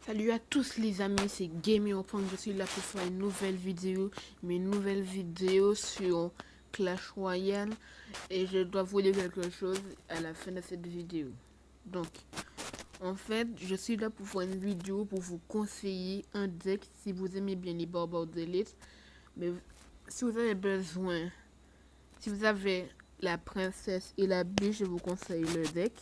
Salut à tous les amis, c'est Gaming au point. Je suis là pour faire une nouvelle vidéo, sur Clash Royale, et je dois vous dire quelque chose à la fin de cette vidéo. Donc, en fait, je suis là pour faire une vidéo pour vous conseiller un deck si vous aimez bien les barbares d'élite. Mais si vous avez besoin, si vous avez la princesse et la biche, je vous conseille le deck.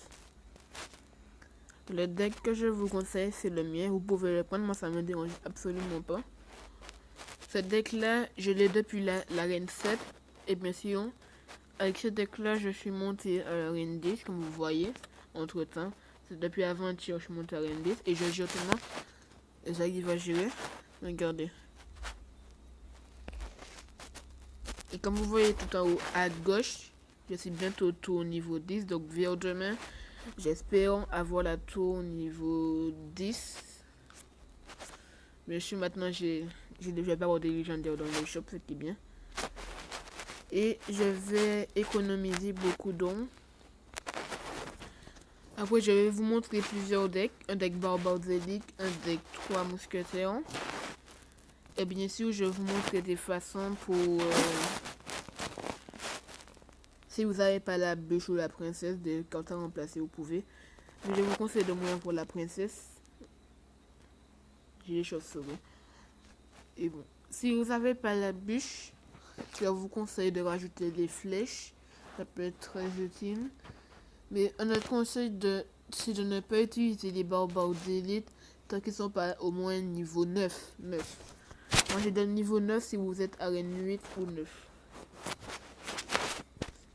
Le deck que je vous conseille, c'est le mien. Vous pouvez le prendre, moi ça me dérange absolument pas. Ce deck là, je l'ai depuis l'arène 7. Et bien sûr, avec ce deck là, je suis monté à l'arène 10, comme vous voyez. Entre temps, c'est depuis avant-hier, je suis monté à l'arène 10. Et je gère tellement. Et j'arrive à gérer. Regardez. Et comme vous voyez tout en haut à gauche, je suis bientôt tout au niveau 10. Donc vers demain, j'espère avoir la tour au niveau 10. Bien sûr, maintenant, j'ai déjà pas avoir des légendaires dans le shop, ce qui est bien. Et je vais économiser beaucoup d'or. Après, je vais vous montrer plusieurs decks. Un deck Barbare Zélique, un deck 3 mousquetaires. Et bien sûr, je vais vous montrer des façons pour... si vous n'avez pas la bûche ou la princesse, de cartes à remplacer, vous pouvez. Mais je vous conseille de moins pour la princesse. J'ai les choses sauvées. Et bon, si vous n'avez pas la bûche, je vous conseille de rajouter des flèches. Ça peut être très utile. Mais un autre conseil, c'est de ne pas utiliser les barbares d'élite tant qu'ils ne sont pas au moins niveau 9. Moi j'ai donne niveau 9 si vous êtes arène 8 ou 9.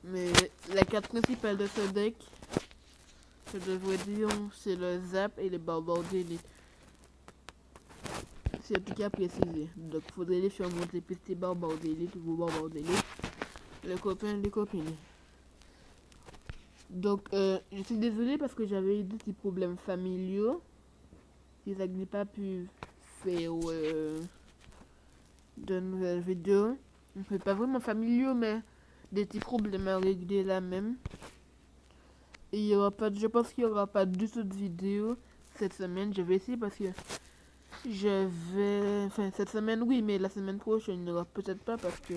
Mais la carte principale de ce deck, je devrais dire, c'est le zap et les barbares d'élite. C'est en tout cas précisé. Donc il faudrait les faire monter plus les barbares d'élite ou vos barbares d'élite. Les copains, les copines. Donc je suis désolée parce que j'avais eu des petits problèmes familiaux. Si ça n'ai pas pu faire de nouvelles vidéos. C'est pas vraiment familiaux, mais des petits problèmes à régler là même. Et il y aura pas, je pense qu'il n'y aura pas du tout de vidéo cette semaine. Je vais essayer parce que je vais... Enfin, cette semaine, oui, mais la semaine prochaine, il n'y aura peut-être pas parce que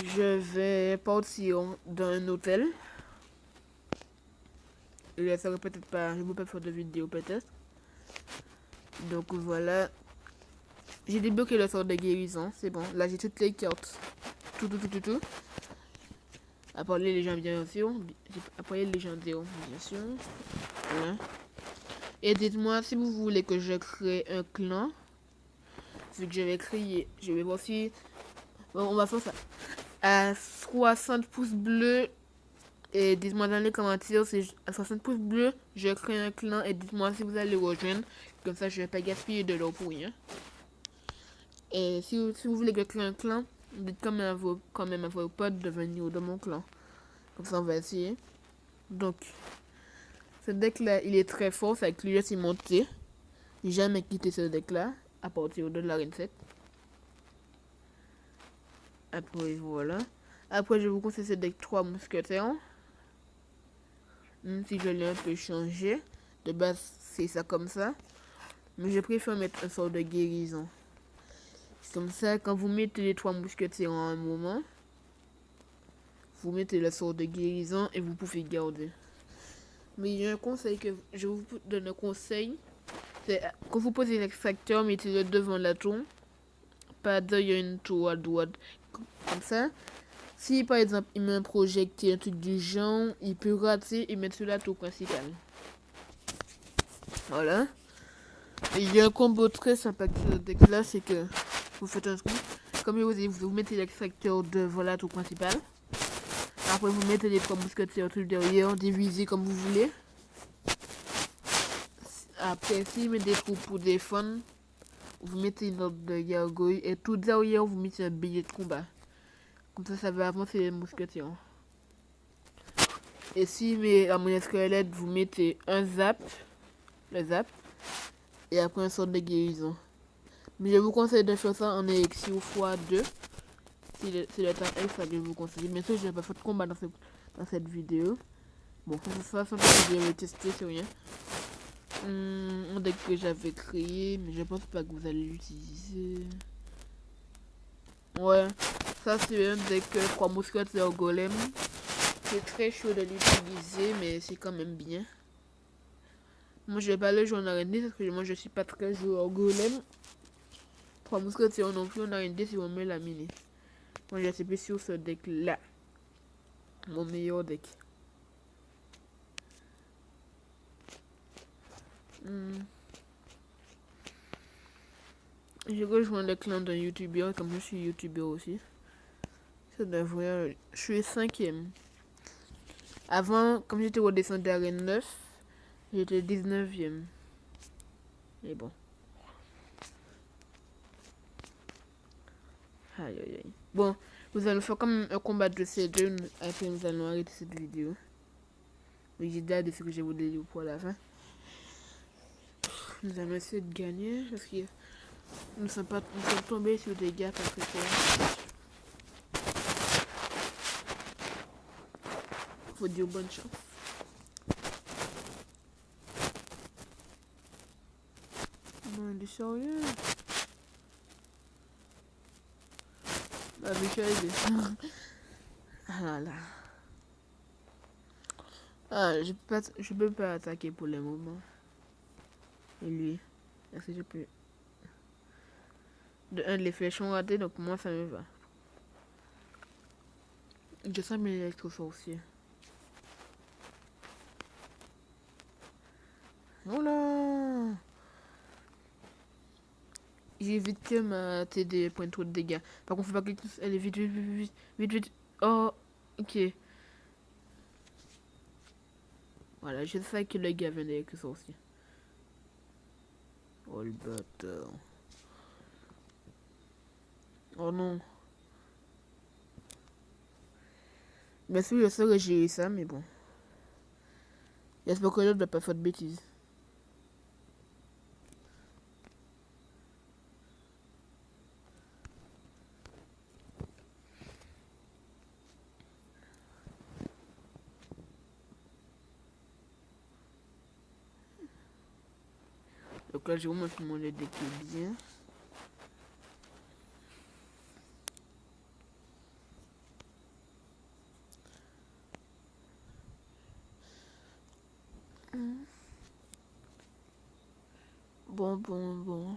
je vais partir dans un hôtel. Et ça va peut-être pas... Je ne peux pas faire de vidéo peut-être. Donc voilà. J'ai débloqué le sort de guérison. C'est bon. Là, j'ai toutes les cartes. Tout. À part les légendaires, bien sûr. Après les légendaires, bien sûr. Voilà. Et dites-moi si vous voulez que je crée un clan. Vu que je vais créer, je vais voir si... Bon, on va faire ça. À 60 pouces bleus. Et dites-moi dans les commentaires si à 60 pouces bleus, je crée un clan. Et dites-moi si vous allez rejoindre. Comme ça, je vais pas gaspiller de l'eau pour rien. Et si vous voulez que je crée un clan, dites quand même à vos potes de venir dans mon clan. Comme ça, on va essayer. Donc, ce deck-là, il est très fort. C'est avec lui, je suis monté. J'ai jamais quitté ce deck-là. À partir de l'arène 7. Après, voilà. Après, je vous conseille ce deck 3 mousquetaires. Même si je l'ai un peu changé. De base, c'est ça comme ça. Mais je préfère mettre un sort de guérison. Comme ça, quand vous mettez les 3 mousquetaires en un moment, vous mettez le sort de guérison et vous pouvez garder. Mais il y a un conseil que je vous donne un conseil. C'est quand vous posez l'extracteur, mettez-le devant la tour. Pas derrière une tour à droite. Comme ça. Si par exemple il met un projectile, un truc du genre, il peut rater et mettre sur la tour principale. Voilà. Et il y a un combo très sympa avec ce deck là, c'est que vous faites un truc. Comme je vous dis, vous mettez l'extracteur devant la tour principale. Après vous mettez les 3 mousquetaires tout derrière, divisé comme vous voulez. Après s'il met des trous pour défendre, vous mettez une ordre de gargouille et tout derrière vous mettez un billet de combat. Comme ça va avancer les mousquetaires. Et si met la monnaie squelette, vous mettez un zap, le zap, et après un sort de guérison. Mais je vous conseille de faire ça en élixir x2. C'est le temps extra que je vous conseille. Bien sûr, je n'ai pas fait de combat dans cette vidéo. Bon, ça c'est une vidéo tester, c'est rien. Un deck que j'avais créé, mais je pense pas que vous allez l'utiliser. Ouais, ça c'est un deck 3 mousquetaires golem. C'est très chaud de l'utiliser, mais c'est quand même bien. Moi je vais pas le jouer en arène parce que moi je suis pas très joueur golem. 3 mousquetaires non plus en arène si on met la mini. Moi je suis plus sur ce deck là. Mon meilleur deck. J'ai rejoint le clan d'un youtubeur, comme je suis youtubeur aussi. Ça devrait... Je suis 5e. Avant, comme j'étais redescendu d'arène 9, j'étais 19e. Mais bon. Aïe aïe aïe. Bon, nous allons faire comme un combat de ces deux. Après, nous allons arrêter cette vidéo. Mais j'ai déjà de ce que je voulais dire pour la fin. Nous allons essayer de gagner parce que nous sommes tombés sur des gars pas très forts. Faut dire bonne chance. Non, il est sérieux. La biche ah là là. Ah, je peux pas attaquer pour le moment. Et lui, est-ce que je peux... De un, les flèches ont raté, donc moi ça me va. Je sens mes électro-sorciers. Oh là! J'évite que ma TD prenne trop de dégâts. Par contre, faut pas que elle est vite. Oh, ok. Voilà, je sais que le gars vient d'électro-sorcier. Oh le bâtard. Oh non. Bien sûr, je sais que j'ai eu ça, mais bon. J'espère que l'autre ne va pas faire de bêtises. Donc là, j'ai vraiment fait mon deck bien. Bon.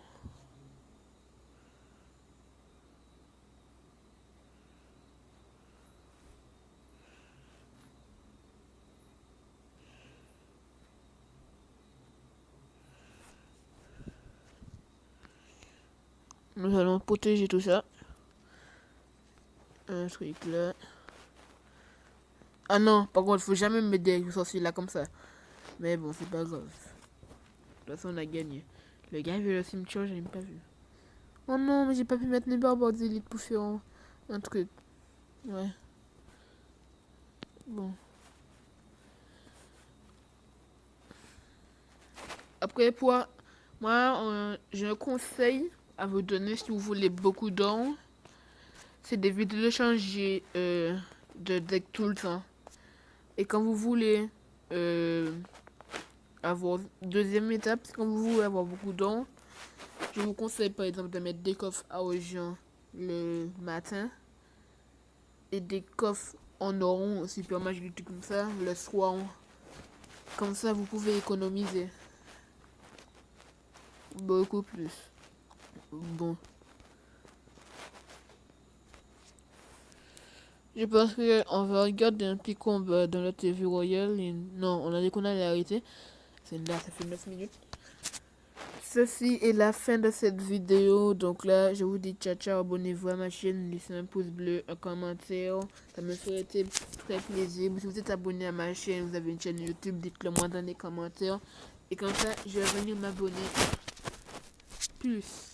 Nous allons protéger tout ça. Un truc là. Ah non, par contre, il faut jamais me mettre des sorciers là comme ça. Mais bon, c'est pas grave. De toute façon, on a gagné. Le gars il veut le cimetière, je l'ai pas vu. Oh non, mais j'ai pas pu mettre mes barbares d'élite pour faire un truc. Ouais. Bon. Après, pour moi, j'ai un conseil à vous donner si vous voulez beaucoup d'or. C'est d'éviter de changer de deck tout le temps. Et quand vous voulez avoir deuxième étape, quand vous voulez avoir beaucoup d'or, je vous conseille par exemple de mettre des coffres à argent le matin et des coffres en or super magique comme ça le soir. Comme ça, vous pouvez économiser beaucoup plus. Bon. Je pense qu'on va regarder un petit combat dans la TV Royale. Non, on a dit qu'on allait arrêter. C'est là, ça fait 9 minutes. Ceci est la fin de cette vidéo. Donc là, je vous dis ciao ciao, abonnez-vous à ma chaîne, laissez un pouce bleu, un commentaire. Ça me ferait très plaisir. Si vous êtes abonné à ma chaîne, vous avez une chaîne YouTube, dites-le moi dans les commentaires. Et comme ça, je vais venir m'abonner plus.